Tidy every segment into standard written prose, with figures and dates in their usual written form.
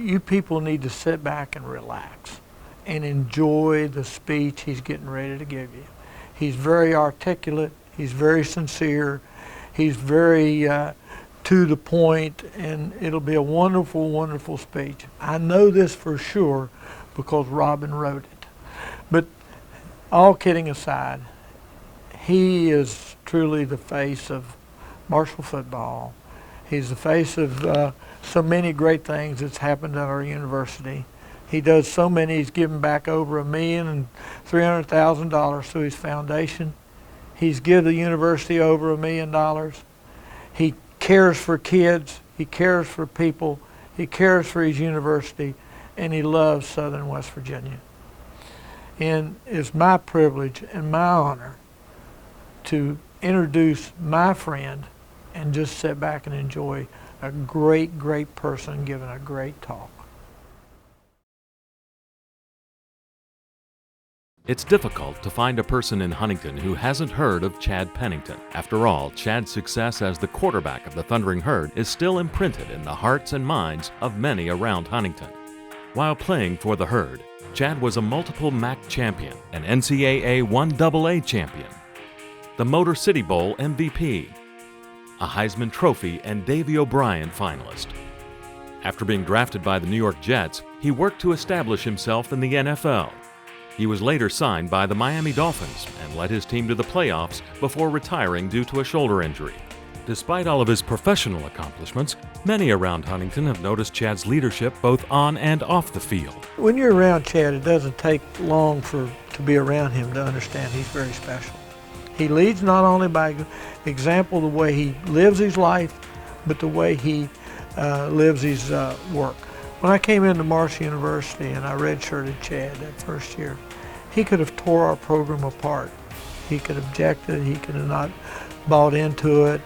you people need to sit back and relax and enjoy the speech he's getting ready to give you. He's very articulate, he's very sincere, he's very to the point, and it'll be a wonderful, wonderful speech. I know this for sure because Robin wrote it. But all kidding aside, he is truly the face of Marshall football. He's the face of so many great things that's happened at our university. He does so many. He's given back over $1,300,000 through his foundation. He's given the university over $1 million. He cares for kids. He cares for people. He cares for his university, and he loves Southern West Virginia. And it's my privilege and my honor to introduce my friend and just sit back and enjoy a great, great person giving a great talk. It's difficult to find a person in Huntington who hasn't heard of Chad Pennington. After all, Chad's success as the quarterback of the Thundering Herd is still imprinted in the hearts and minds of many around Huntington. While playing for the Herd, Chad was a multiple MAC champion, an NCAA 1AA champion, the Motor City Bowl MVP, a Heisman Trophy and Davy O'Brien finalist. After being drafted by the New York Jets, he worked to establish himself in the NFL. He was later signed by the Miami Dolphins and led his team to the playoffs before retiring due to a shoulder injury. Despite all of his professional accomplishments, many around Huntington have noticed Chad's leadership both on and off the field. When you're around Chad, it doesn't take long to be around him to understand he's very special. He leads not only by example, the way he lives his life, but the way he lives his work. When I came into Marshall University and I redshirted Chad that first year, he could have tore our program apart. He could have objected, he could have not bought into it,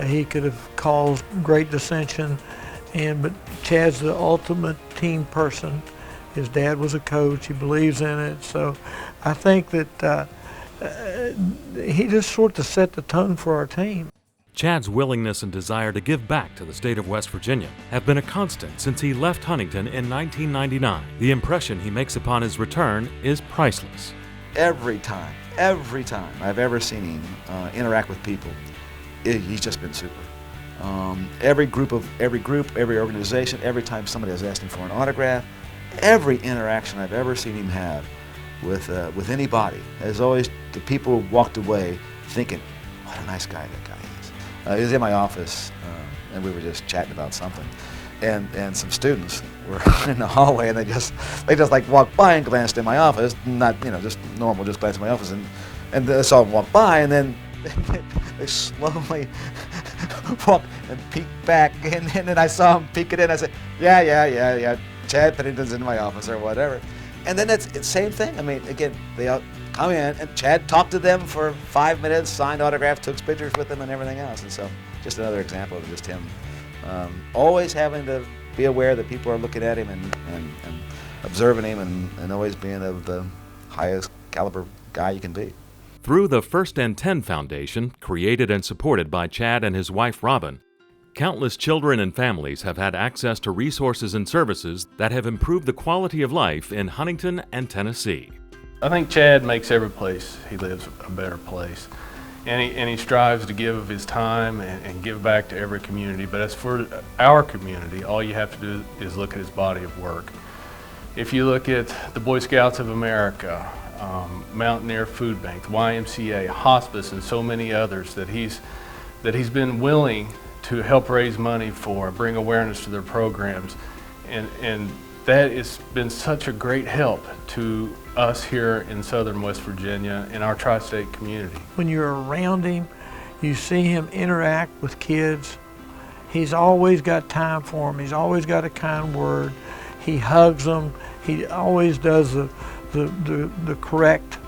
he could have caused great dissension, but Chad's the ultimate team person. His dad was a coach, he believes in it, so I think that he just sort of set the tone for our team. Chad's willingness and desire to give back to the state of West Virginia have been a constant since he left Huntington in 1999. The impression he makes upon his return is priceless. Every time I've ever seen him interact with people, he's just been super. Every group, every organization, every time somebody has asked him for an autograph, every interaction I've ever seen him have with anybody, has always, the people walked away thinking, what a nice guy that guy is. He was in my office, and we were just chatting about something, and some students were in the hallway, and they just like walked by and glanced in my office, not just normal, just glanced in my office, and I saw them walk by, and then they slowly walked and peeked back, and then I saw them peek it in. I said, yeah, Chad Pennington's in my office or whatever. And then it's the same thing. I mean, again, they all come in, and Chad talked to them for 5 minutes, signed autographs, took pictures with them, and everything else. And so, just another example of just him always having to be aware that people are looking at him and observing him, and always being of the highest caliber guy you can be. Through the First and 10 Foundation, created and supported by Chad and his wife Robin, countless children and families have had access to resources and services that have improved the quality of life in Huntington and Tennessee. I think Chad makes every place he lives a better place. And he strives to give of his time and give back to every community. But as for our community, all you have to do is look at his body of work. If you look at the Boy Scouts of America, Mountaineer Food Bank, YMCA, Hospice, and so many others that he's been willing to help raise money for, bring awareness to their programs, and that has been such a great help to us here in Southern West Virginia in our tri-state community. When you're around him, you see him interact with kids. He's always got time for them. He's always got a kind word. He hugs them. He always does the correct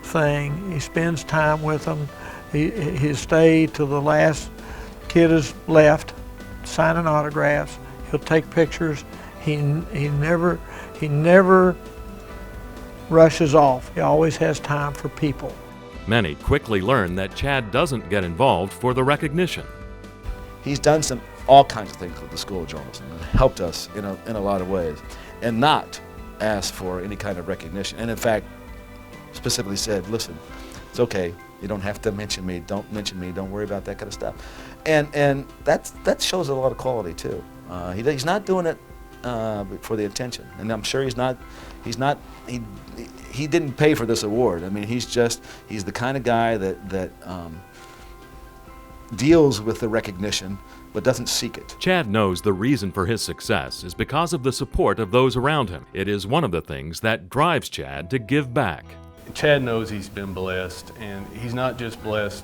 thing. He spends time with them. He'll stay till the last kid is left, signing autographs. He'll take pictures. He never rushes off. He always has time for people. Many quickly learn that Chad doesn't get involved for the recognition. He's done some all kinds of things with the School of Journalism. It helped us in a lot of ways, and not ask for any kind of recognition. And in fact, specifically said, listen, it's okay. You don't have to mention me. Don't mention me. Don't worry about that kind of stuff. And that shows a lot of quality too. He's not doing it for the attention, and I'm sure he's not. He didn't pay for this award. I mean, he's the kind of guy that deals with the recognition but doesn't seek it. Chad knows the reason for his success is because of the support of those around him. It is one of the things that drives Chad to give back. Chad knows he's been blessed, and he's not just blessed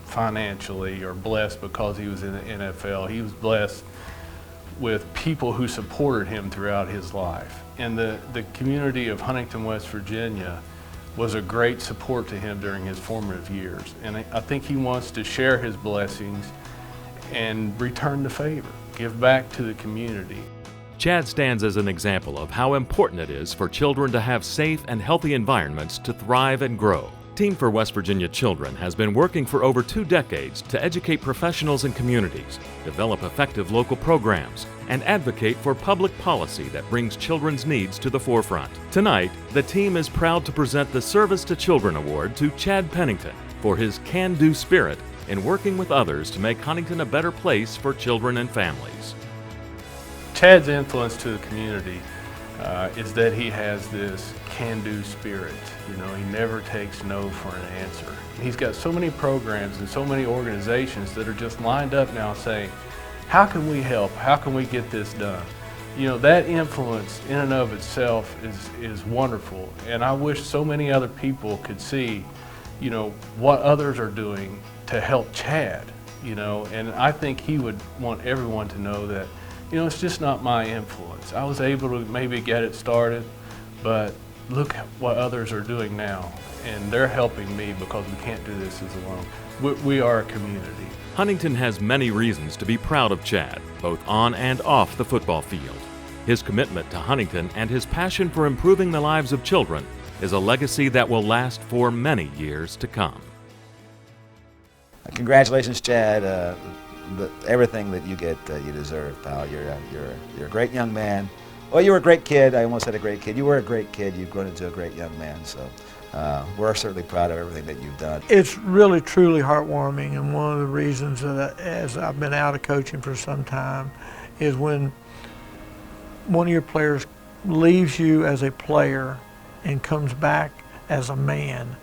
financially or blessed because he was in the NFL. He was blessed with people who supported him throughout his life. And the community of Huntington, West Virginia was a great support to him during his formative years. And I think he wants to share his blessings and return the favor, give back to the community. Chad stands as an example of how important it is for children to have safe and healthy environments to thrive and grow. Team for West Virginia Children has been working for over 2 decades to educate professionals and communities, develop effective local programs, and advocate for public policy that brings children's needs to the forefront. Tonight, the team is proud to present the Service to Children Award to Chad Pennington for his can-do spirit in working with others to make Huntington a better place for children and families. Chad's influence to the community is that he has this can-do spirit. You know, he never takes no for an answer. He's got so many programs and so many organizations that are just lined up now saying, how can we help? How can we get this done? You know, that influence in and of itself is wonderful. And I wish so many other people could see, you know, what others are doing to help Chad, you know, and I think he would want everyone to know that, you know, it's just not my influence. I was able to maybe get it started, but look at what others are doing now, and they're helping me because we can't do this as alone. We are a community. Huntington has many reasons to be proud of Chad, both on and off the football field. His commitment to Huntington and his passion for improving the lives of children is a legacy that will last for many years to come. Congratulations, Chad. Everything that you get, you deserve, pal. You're a great young man. Well, you were a great kid. I almost said a great kid. You were a great kid. You've grown into a great young man. So we're certainly proud of everything that you've done. It's really, truly heartwarming, and one of the reasons that as I've been out of coaching for some time is when one of your players leaves you as a player and comes back as a man,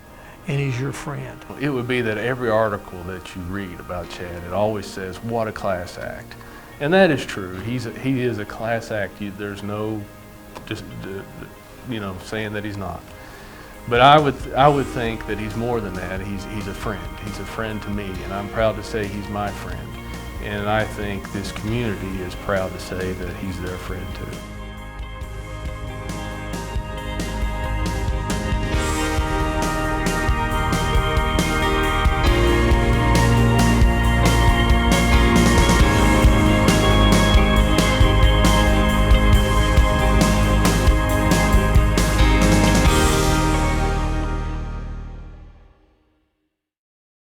and he's your friend. It would be that every article that you read about Chad, it always says, what a class act. And that is true. He is a class act. There's no just, you know, saying that he's not. But I would think that he's more than that. He's a friend. He's a friend to me, and I'm proud to say he's my friend. And I think this community is proud to say that he's their friend too.